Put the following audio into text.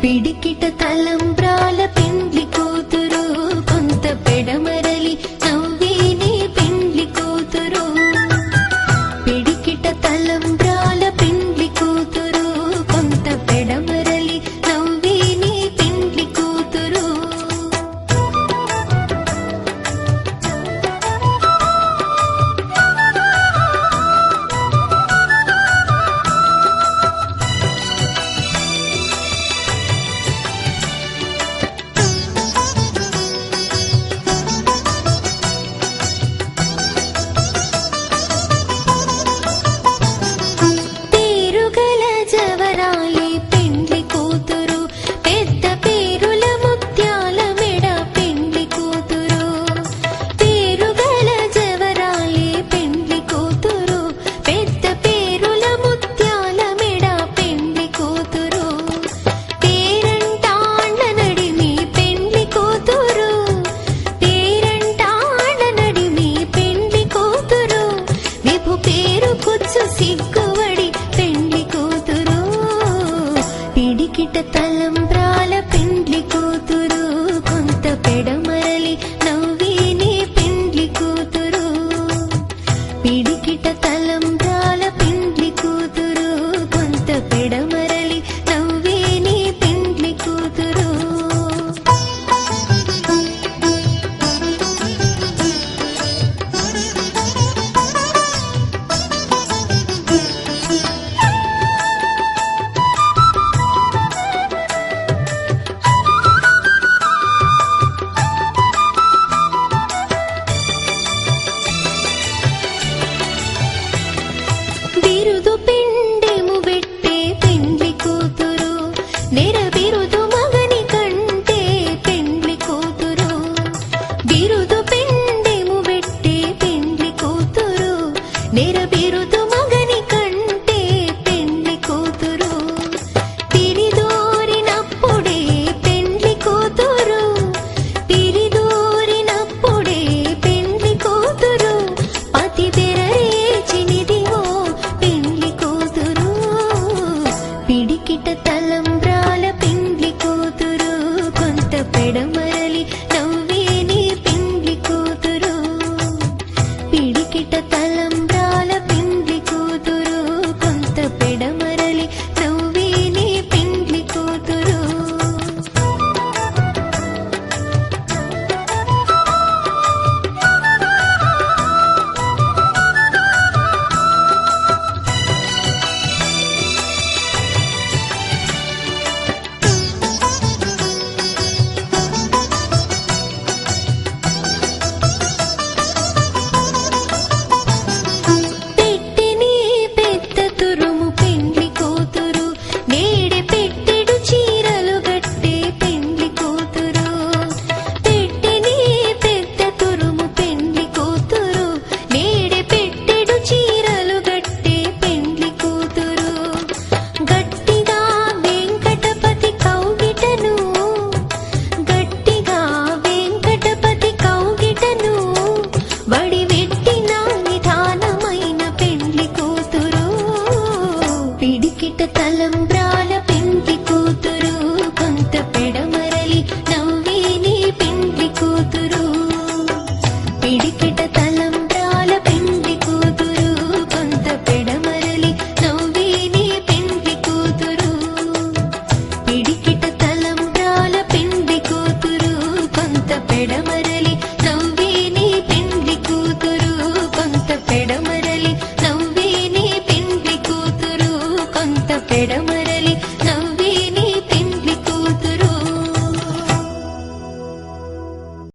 పిడికిట తలంబ్రాల పెండ్లి కూతురు కొంత పెడమరలి నవ్వేనే పెండ్లి కూతురు పిడికిట తలంబ్రాల పెండ్లి కూతురు కొంత పెడమరలి నవ్వేనే పెండ్లి కూతురు పిడికిట తలంబ్రాల పెండ్లి కూతురు కొంత పెడమరలి నవ్వేనే పెండ్లి కూతురు పిడికిట తలంబ్రాల పెండ్లి కూతురు కొంత పెడమరలి నవ్వేనే పెండ్లి కూతురు బిరుదు పిండెము పెట్టే పెండ్లి కూతురు నెర బిరుదు మగని కంటే పెండ్లి కూతురు బిరుదు పిండెము పెట్టే పెండ్లి కూతురు నెర బిరుదు